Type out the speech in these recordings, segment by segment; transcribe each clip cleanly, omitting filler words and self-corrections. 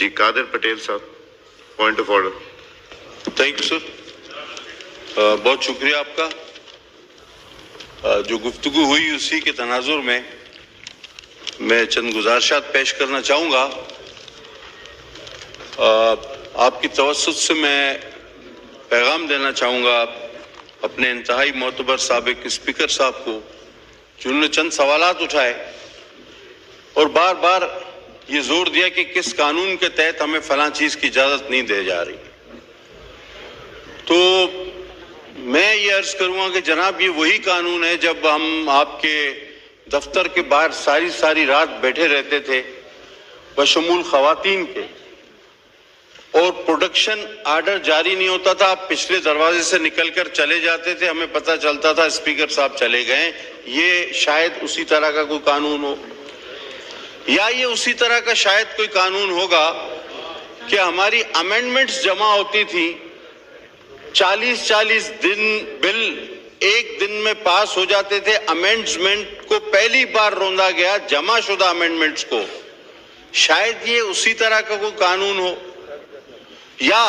جی قادر پٹیل صاحب، point of order. Thank you sir. بہت شکریہ آپ کا. جو گفتگو ہوئی اسی کے تناظر میں میں چند گزارشات پیش کرنا چاہوں گا. آپ کی توسط سے میں پیغام دینا چاہوں گا اپنے انتہائی معتبر سابق اسپیکر صاحب کو، جنہوں نے چند سوالات اٹھائے اور بار بار یہ زور دیا کہ کس قانون کے تحت ہمیں فلاں چیز کی اجازت نہیں دی جا رہی. تو میں یہ عرض کروں گا کہ جناب یہ وہی قانون ہے جب ہم آپ کے دفتر کے باہر ساری رات بیٹھے رہتے تھے بشمول خواتین کے، اور پروڈکشن آرڈر جاری نہیں ہوتا تھا، آپ پچھلے دروازے سے نکل کر چلے جاتے تھے، ہمیں پتہ چلتا تھا اسپیکر صاحب چلے گئے. یہ شاید اسی طرح کا کوئی قانون ہو، یا یہ اسی طرح کا شاید کوئی قانون ہوگا کہ ہماری امینڈمنٹس جمع ہوتی تھی، 40 دن بل ایک دن میں پاس ہو جاتے تھے. امینڈمنٹ کو پہلی بار روندا گیا جمع شدہ امینڈمنٹس کو. شاید یہ اسی طرح کا کوئی قانون ہو. یا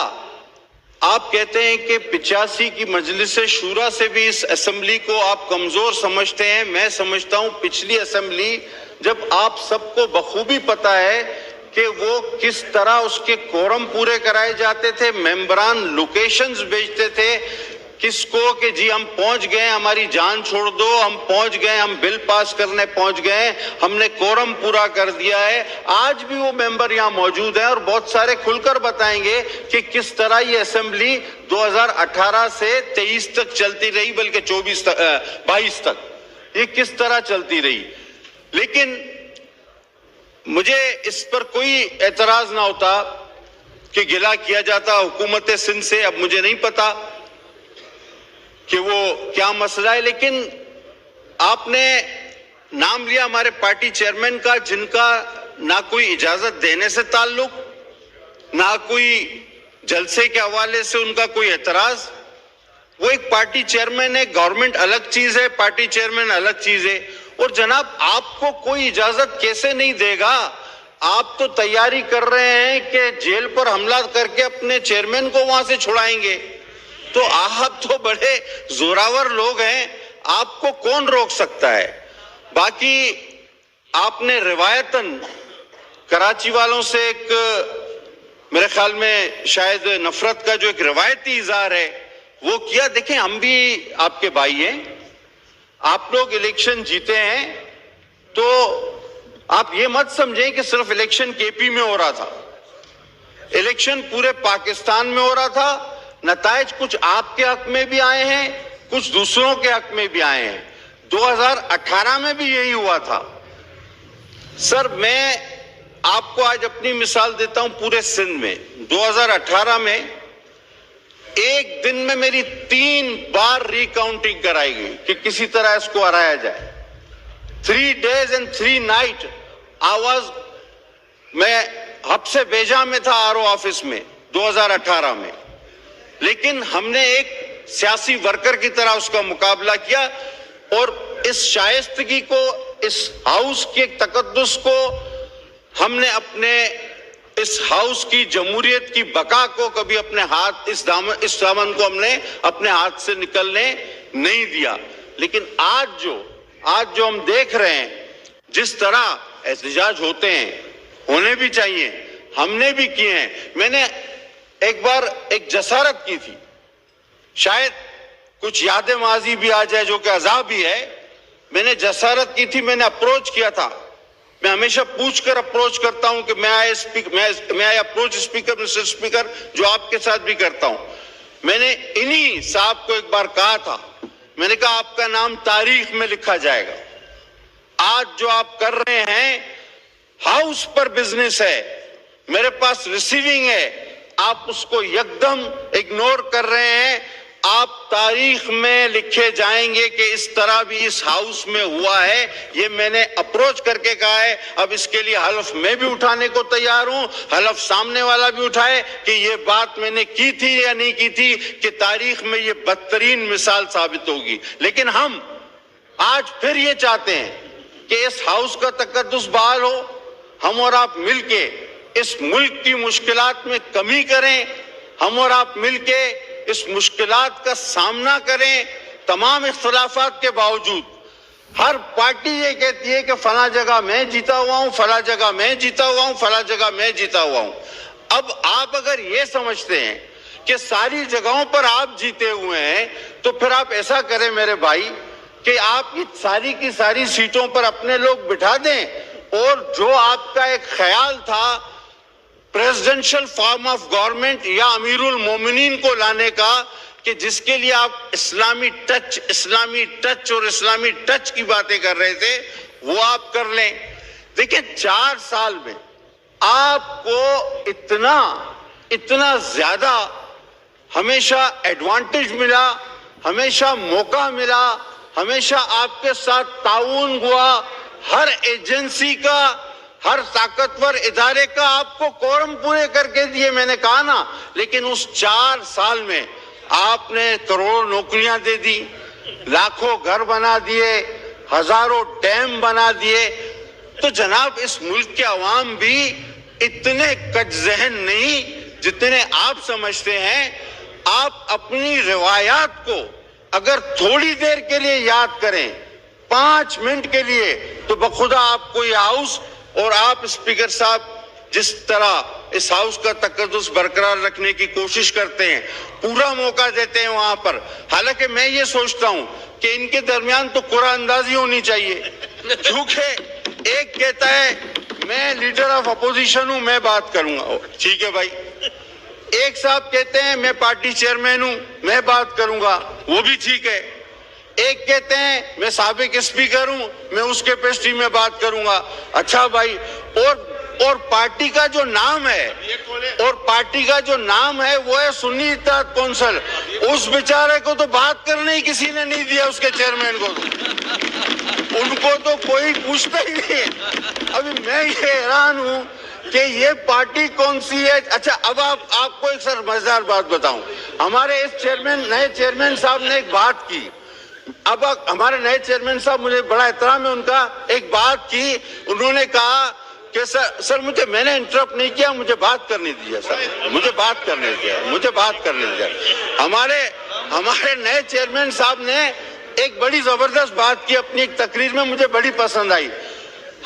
آپ کہتے ہیں کہ 85 کی مجلس شورا سے بھی اس اسمبلی کو آپ کمزور سمجھتے ہیں. میں سمجھتا ہوں پچھلی اسمبلی، جب آپ سب کو بخوبی پتہ ہے کہ وہ کس طرح اس کے کورم پورے کرائے جاتے تھے، ممبران لوکیشنز بھیجتے تھے کس کو کہ جی ہم پہنچ گئے، ہماری جان چھوڑ دو، ہم پہنچ گئے، ہم بل پاس کرنے پہنچ گئے، ہم نے کورم پورا کر دیا ہے. آج بھی وہ ممبر یہاں موجود ہیں اور بہت سارے کھل کر بتائیں گے کہ کس طرح یہ اسمبلی 2018 سے 23 تک چلتی رہی، بلکہ 22 تک یہ کس طرح چلتی رہی. لیکن مجھے اس پر کوئی اعتراض نہ ہوتا کہ گلہ کیا جاتا حکومت سندھ سے. اب مجھے نہیں پتا کہ وہ کیا مسئلہ ہے، لیکن آپ نے نام لیا ہمارے پارٹی چیئرمین کا، جن کا نہ کوئی اجازت دینے سے تعلق، نہ کوئی جلسے کے حوالے سے ان کا کوئی اعتراض. وہ ایک پارٹی چیئرمین ہے، گورنمنٹ الگ چیز ہے، پارٹی چیئرمین الگ چیز ہے. اور جناب آپ کو کوئی اجازت کیسے نہیں دے گا؟ آپ تو تیاری کر رہے ہیں کہ جیل پر حملہ کر کے اپنے چیئرمین کو وہاں سے چھڑائیں گے. تو آپ تو بڑے زوراور لوگ ہیں، آپ کو کون روک سکتا ہے؟ باقی آپ نے روایتاً کراچی والوں سے ایک میرے خیال میں شاید نفرت کا جو ایک روایتی اظہار ہے وہ کیا. دیکھیں ہم بھی آپ کے بھائی ہیں، آپ لوگ الیکشن جیتے ہیں، تو آپ یہ مت سمجھیں کہ صرف الیکشن کے پی میں ہو رہا تھا. الیکشن پورے پاکستان میں ہو رہا تھا. نتائج کچھ آپ کے حق میں بھی آئے ہیں، کچھ دوسروں کے حق میں بھی آئے ہیں. 2018 میں بھی یہی ہوا تھا. سر میں آپ کو آج اپنی مثال دیتا ہوں. پورے سندھ میں 2018 میں ایک دن میں میری 3 بار ری کاؤنٹنگ کرائی گئی کہ کسی طرح اس کو ہرایا جائے. 3 days and 3 nights آواز میں ہب سے بیجا میں تھا آر او آفس میں 2018 میں. لیکن ہم نے ایک سیاسی ورکر کی طرح اس کا مقابلہ کیا اور اس شائستگی کو، اس ہاؤس کے تقدس کو ہم نے اپنے اس ہاؤس کی جمہوریت کی بقا کو کبھی اپنے ہاتھ اس دامن کو ہم نے اپنے ہاتھ سے نکلنے نہیں دیا. لیکن آج جو ہم دیکھ رہے ہیں، جس طرح احتجاج ہوتے ہیں، ہونے بھی چاہیے، ہم نے بھی کیے ہیں. میں نے ایک بار ایک جسارت کی تھی، شاید کچھ یاد ماضی بھی آ جائے جو کہ عذاب ہی ہے. میں نے جسارت کی تھی، میں نے اپروچ کیا تھا. میں ہمیشہ پوچھ کر اپروچ کرتا ہوں کہ میں اپروچ اسپیکر مسٹر اسپیکر، جو آپ کے ساتھ بھی کرتا ہوں. میں نے انہی صاحب کو ایک بار کہا تھا، میں نے کہا آپ کا نام تاریخ میں لکھا جائے گا. آج جو آپ کر رہے ہیں ہاؤس پر بزنس ہے، میرے پاس ریسیونگ ہے، آپ اس کو یکدم اگنور کر رہے ہیں. آپ تاریخ میں لکھے جائیں گے کہ اس طرح بھی اس ہاؤس میں ہوا ہے. یہ میں نے اپروچ کر کے کہا ہے. اب اس کے لیے حلف میں بھی اٹھانے کو تیار ہوں، حلف سامنے والا بھی اٹھائے کہ یہ بات میں نے کی تھی یا نہیں کی تھی، کہ تاریخ میں یہ بدترین مثال ثابت ہوگی. لیکن ہم آج پھر یہ چاہتے ہیں کہ اس ہاؤس کا تقدس بحال ہو. ہم اور آپ مل کے اس ملک کی مشکلات میں کمی کریں, ہم اور آپ مل کے اس مشکلات کا سامنا کریں تمام اختلافات کے باوجود. ہر پارٹی یہ کہتی ہے کہ فلاں جگہ میں جیتا ہوا ہوں, فلاں جگہ میں جیتا ہوا ہوں, فلاں جگہ میں جیتا ہوا ہوں. اب آپ اگر یہ سمجھتے ہیں کہ ساری جگہوں پر آپ جیتے ہوئے ہیں تو پھر آپ ایسا کریں میرے بھائی کہ آپ کی ساری سیٹوں پر اپنے لوگ بٹھا دیں, اور جو آپ کا ایک خیال تھا پریزیڈنشل فارم آف گورنمنٹ یا امیر المومنین کو لانے کا, کہ جس کے لیے آپ اسلامی ٹچ اور اسلامی ٹچ کی باتیں کر رہے تھے, وہ آپ کر لیں. دیکھیں 4 سال میں آپ کو اتنا زیادہ ہمیشہ ایڈوانٹیج ملا, ہمیشہ موقع ملا, ہمیشہ آپ کے ساتھ تعاون ہوا, ہر ایجنسی کا, ہر طاقتور ادارے کا آپ کو کورم پورے کر کے دیے, میں نے کہا نا. لیکن اس 4 سال میں آپ نے کروڑوں نوکریاں دے دی, لاکھوں گھر بنا دیے, ہزاروں ڈیم بنا دیے. تو جناب اس ملک کے عوام بھی اتنے کج ذہن نہیں جتنے آپ سمجھتے ہیں. آپ اپنی روایات کو اگر تھوڑی دیر کے لیے یاد کریں, 5 منٹ کے لیے, تو بخدا آپ کو یہ ہاؤس اور آپ اسپیکر صاحب جس طرح اس ہاؤس کا تقدس برقرار رکھنے کی کوشش کرتے ہیں, پورا موقع دیتے ہیں وہاں پر. حالانکہ میں یہ سوچتا ہوں کہ ان کے درمیان تو قرآن اندازی ہونی چاہیے, کیونکہ ایک کہتا ہے میں لیڈر آف اپوزیشن ہوں, میں بات کروں گا, ٹھیک ہے بھائی. ایک صاحب کہتے ہیں میں پارٹی چیئرمین ہوں, میں بات کروں گا, وہ بھی ٹھیک ہے. ایک کہتے ہیں میں سابق اسپیکر ہوں, میں اس کے پیسٹری میں بات کروں گا. اچھا بھائی, اور پارٹی کا جو نام ہے وہ ہے سنی اتحاد کونسل. اس بیچارے کو تو بات کرنے ہی کسی نے نہیں دیا, اس کے چیئرمین کو, ان کو تو کوئی پوچھتا ہی نہیں. ابھی میں یہ حیران ہوں کہ یہ پارٹی کون سی ہے. اچھا اب آپ کو ایک سر مزیدار بات بتاؤں. ہمارے اس نئے چیئرمین صاحب نے ایک بات کی. اب ہمارے نئے چیئرمین صاحب, مجھے بڑا احترام ہے ان کا, ایک بات کی. انہوں نے کہا کہ سر میں نے انٹرپٹ نہیں کیا, مجھے بات کرنے دیا سر, مجھے بات کرنے دیا. ہمارے نئے چیئرمین صاحب نے ایک بڑی زبردست بات کی اپنی ایک تقریر میں, مجھے بڑی پسند آئی.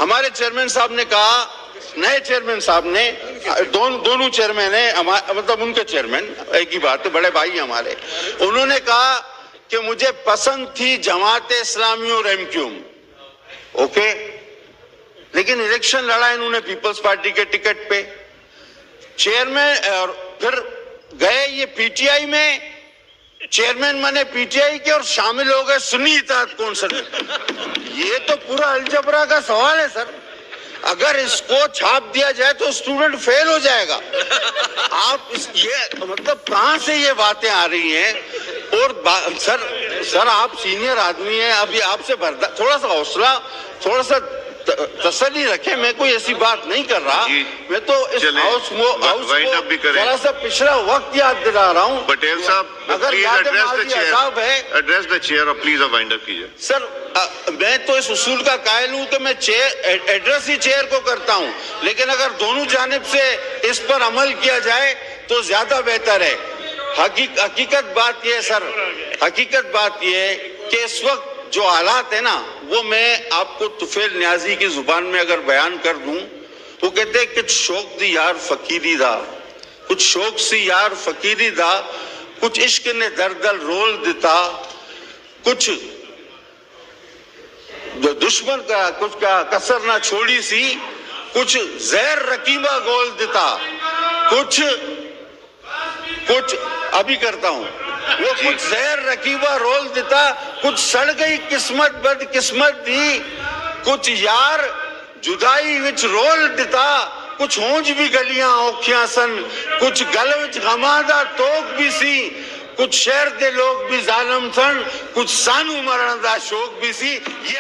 ہمارے چیئرمین صاحب نے کہا, نئے چیئرمین صاحب نے, دونوں چیئرمین ہیں, مطلب ان کے چیئرمین ایک ہی بات ہے, بڑے بھائی ہمارے. انہوں نے کہا کہ مجھے پسند تھی جماعت اسلامی اور ایم کیو ایم, اوکے, لیکن الیکشن لڑا انہوں نے پیپلز پارٹی کے ٹکٹ پہ. چیئرمین اور پھر گئے یہ پی ٹی آئی میں, چیئرمین بنے پی ٹی آئی کے اور شامل ہو گئے سنی اتحاد کونسل. یہ تو پورا الجبرا کا سوال ہے سر. اگر اس کو چھاپ دیا جائے تو اسٹوڈنٹ فیل ہو جائے گا. آپ یہ مطلب کہاں سے یہ باتیں آ رہی ہیں؟ اور سر آپ سینئر آدمی ہیں, ابھی آپ سے تھوڑا سا حوصلہ, تھوڑا سا تسلی رکھیں. میں کوئی ایسی بات نہیں کر رہا, میں تو اس ہاؤس کو تھوڑا سا پچھلا وقت یاد دلا رہا ہوں. پٹیل صاحب اگر ایڈریس دا چیئر اور پلیز وائنڈ اپ کیجیے. سر میں تو اس اصول کا قائل ہوں کہ میں ایڈریس ہی چیئر کو کرتا ہوں, لیکن اگر دونوں جانب سے اس پر عمل کیا جائے تو زیادہ بہتر ہے. حقیقت بات یہ ہے سر, حقیقت بات یہ ہے کہ اس وقت جو حالات ہیں نا, وہ میں آپ کو طفیل نیازی کی زبان میں اگر بیان کر دوں, وہ کہتے ہیں کچھ شوق دی یار فقیری دا, کچھ شوق سی یار فقیری دا, کچھ عشق نے دردل رول دیتا, کچھ دشمن کا کچھ کا کسر نہ چھوڑی سی, کچھ زہر رقیبہ گول دیتا, کچھ ابھی کرتا ہوں, وہ کچھ زہر رقیبہ رول دیتا, کچھ سڑ گئی قسمت بد قسمت دی, کچھ یار جدائی وچ رول دیتا, کچھ ہونج بھی گلیاں اوکھیاں سن, کچھ گل وچ غماں توک بھی سی, کچھ شہر دے لوگ بھی ظالم سن, کچھ سانو مرن دا شوق بھی سی. یہ